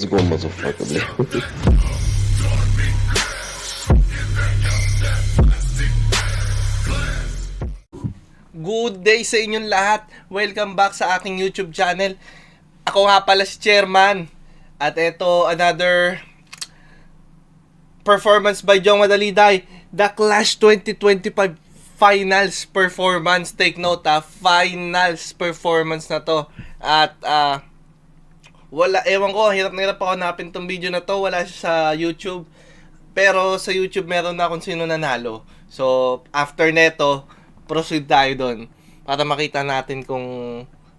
Let's go, motherfucker. Good day sa inyong lahat. Welcome back sa aking YouTube channel. Ako nga pala si Chairman. At ito, another performance by Jong Madaliday. The Clash 2025 Finals Performance. Take note Finals Performance na to. At wala, ewan ko, hirap na hirap ako hanapin tong video na to. Wala siya sa YouTube. Pero sa YouTube meron na kung sino nanalo. So, after neto, proceed tayo doon para makita natin kung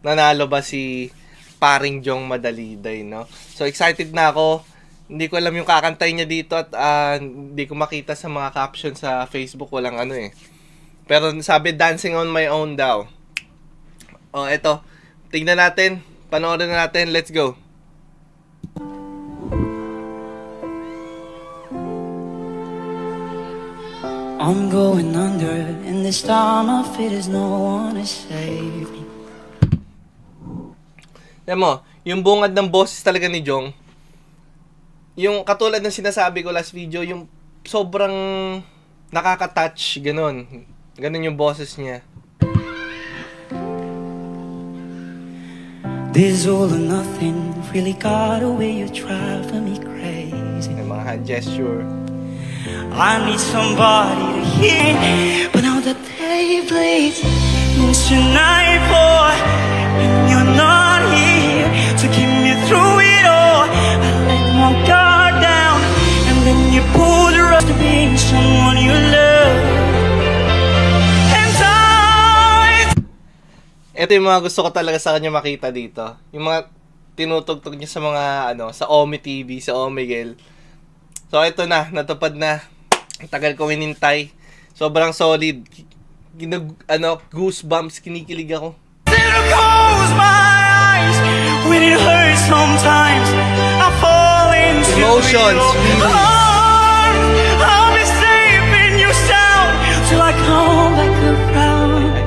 nanalo ba si paring Jong Madaliday, no? So, excited na ako. Hindi ko alam yung kakantay niya dito at hindi ko makita sa mga caption sa Facebook. Walang ano eh. Pero sabi, dancing on my own daw. O, eto. Tingnan natin. Panoorin na natin. Let's go. I'm going under, and this time I feel there's no one to save me. Alam mo, yung bungad ng boses talaga ni Jong, yung katulad ng sinasabi ko last video, yung sobrang nakaka-touch, ganun. Ganun yung boses niya. This all or nothing really got away, you driving me crazy. Yung mga hand gesture. I need somebody to hear, but now the day bleeds into nightfall, and you're not here to keep me through it all. I let my guard down, and then you pulled the rug to being someone you love. And Ito yung mga gusto ko talaga sa kanya makita dito. Yung mga tinutugtog niya sa mga sa Omi TV, sa Omegle. So ito na, natupad na. Ang tagal ko hinintay. Sobrang solid. Goosebumps, kinikilig ako. There goes my eyes when it hurts sometimes. I fall into Emotions, feelings. I'll be safe in your sound till I come back around.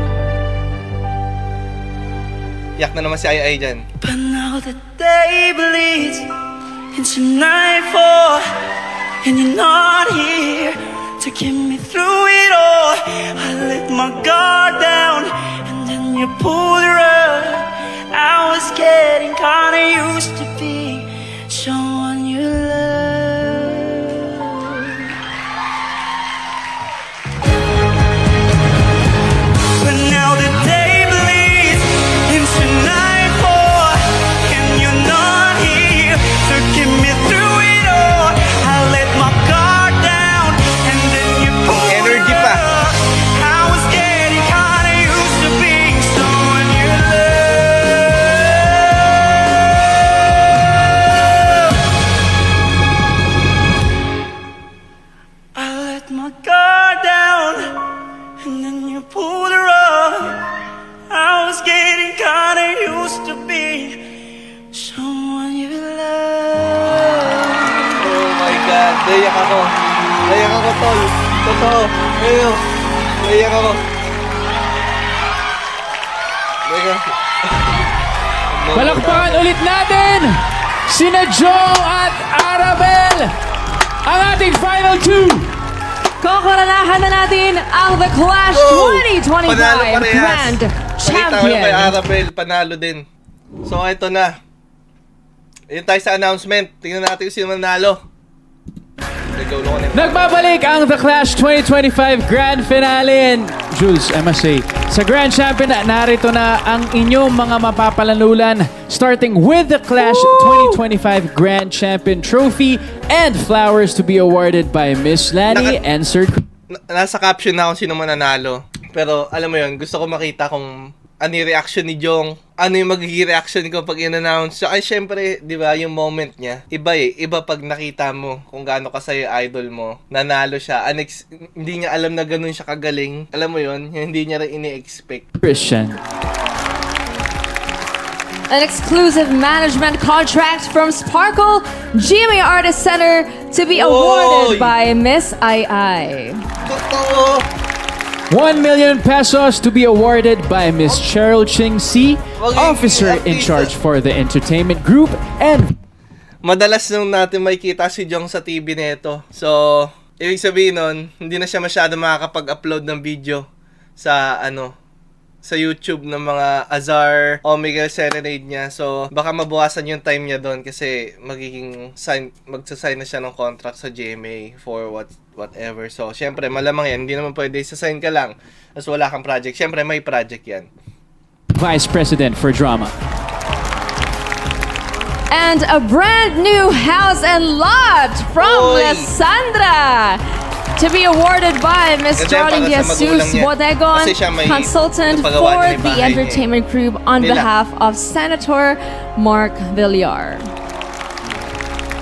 Yak na naman si Ai dyan. But now the day bleeds into nightfall, and you're not here to get me through it all. I let my guard down, and then you pulled the rug. I was getting kinda used to being someone you love. But now the day bleeds into nightfall, and you're not here to get me through it all. I let my guard down, and then you pulled Energy the pa. rug. I was getting kinda used to being someone you love. I let my guard down, and then you pulled the rug. I was getting kinda used to being someone you love. Oh my God, naiyak ako. Naiyak ako, tol. Totoo. Ayun. Naiyak ako. Naiyak. Palakpakan ulit natin sina Jong at Arabel, ang ating final two. Kokoranahan na natin ang The Clash Oh! 2025 Panalo parehas. Grand Nakita ko yung kay Champion. Arabel, panalo din. So, ito na. Yun tayo sa announcement. Tingnan natin kung sino manalo. Nagbabalik ang The Clash 2025 Grand Finale. And Jules, I must say, sa Grand Champion, narito na ang inyong mga mapapalanulan, starting with The Clash 2025 Grand Champion Trophy and flowers to be awarded by Miss Lani and Sir Nasa caption na kung sino mananalo. Pero alam mo yun, gusto ko makita kung ano yung reaction ni Jong. Ano yung magiging reaction ko pag in-announce. So, ay, syempre, di ba, yung moment niya. Iba eh. Iba pag nakita mo kung gaano kasaya idol mo. Nanalo siya. Hindi niya alam na ganun siya kagaling. Alam mo yun, hindi niya rin ini-expect. Christian. An exclusive management contract from Sparkle GMA Artist Center to be awarded Oy! by Miss Ai. Totoo! 1 million pesos to be awarded by Miss Cheryl Ching C, officer in charge for the entertainment group, and madalas nung natin makikita si Jong sa TV nito. So, ibig sabihin nun, hindi na siya masyado makakapag-upload ng video sa sa YouTube ng mga Azar o Miguel Serenade niya. So, baka mabawasan yung time niya doon kasi magsasign na siya ng contract sa GMA for whatever. So, syempre, malamang yan. Hindi naman pwede sasign ka lang as wala kang project. Syempre, may project yan. Vice President for Drama. And a brand new house and lot from Oy! Lysandra to be awarded by Ms. Ganda Darling para sa magulang Jesus niya. Bodegon, Kasi siya may consultant napagawa for niya may the bahay niya. entertainment group on Nila. behalf of Senator Mark Villar.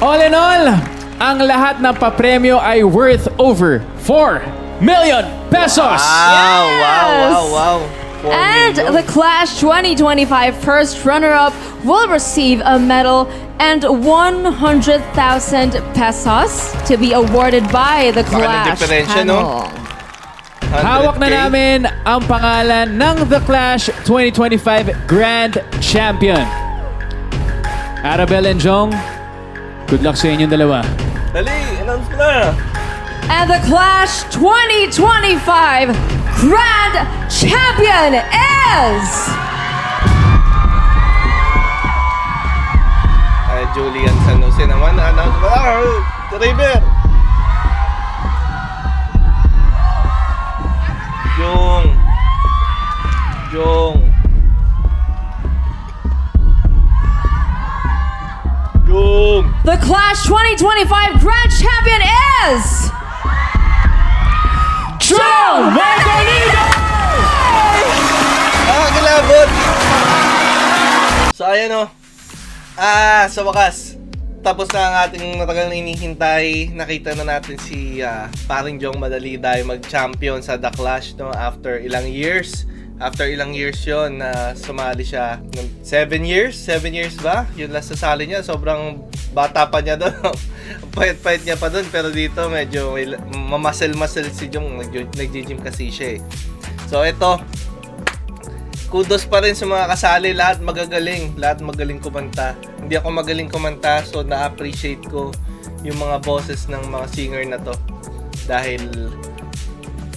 All in all, ang lahat ng papremyo ay worth over 4 million pesos! Wow, wow. 4 And million. the Clash 2025 first runner-up will receive a medal and 100,000 pesos to be awarded by the Baka ng Clash diferensya, no? panel. Hawak na 100K. namin ang pangalan ng The Clash 2025 Grand Champion. Arabel and Jong, good luck sa inyong dalawa. Dali, announce mo na. And the Clash 2025 Grand Champion is... Julian San Jose naman, announce mo na. Driver. Jong. The Clash 2025 Grand Champion is... Jong Magdaleno! Kilabot! So, ayan o. Sa wakas, tapos na ang ating matagal na hinihintay. Nakita na natin si paring Jong Madaliday mag-champion sa The Clash, no? After ilang years. After ilang years yon na sumali siya. 7 years? 7 years ba? Yun last sasali niya. Sobrang bata pa niya doon. Pahit-pahit niya pa doon. Pero dito medyo mamasel-masel si Jong. Nag-gym kasi siya eh. So ito, kudos pa rin sa mga kasali. Lahat magagaling. Lahat magaling kumanta. Hindi ako magaling kumanta, so na-appreciate ko yung mga boses ng mga singer na to. Dahil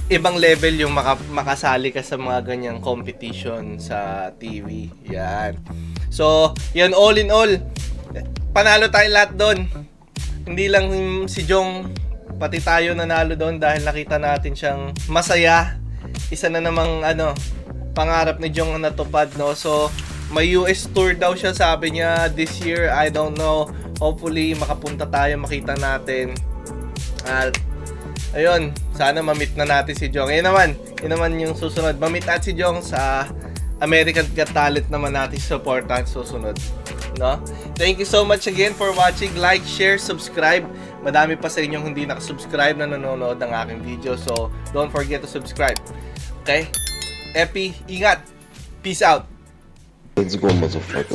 ibang level yung makasali ka sa mga ganyang competition sa TV. Yan. So, yan all in all. Panalo tayo lahat doon. Hindi lang si Jong, pati tayo nanalo doon dahil nakita natin siyang masaya. Isa na namang pangarap ni Jong na natupad, no? So, may US tour daw siya, sabi niya this year. I don't know. Hopefully makapunta tayo, makita natin. At ayun, sana ma-meet na natin si Jong. Yun naman yung susunod. Ma-meet at si Jong sa American Got Talent naman natin supportan susunod. No? Thank you so much again for watching. Like, share, subscribe. Madami pa sa inyong hindi nakasubscribe na nanonood ng aking video. So, don't forget to subscribe. Okay? Epi, ingat. Peace out. Let's go, motherfucker.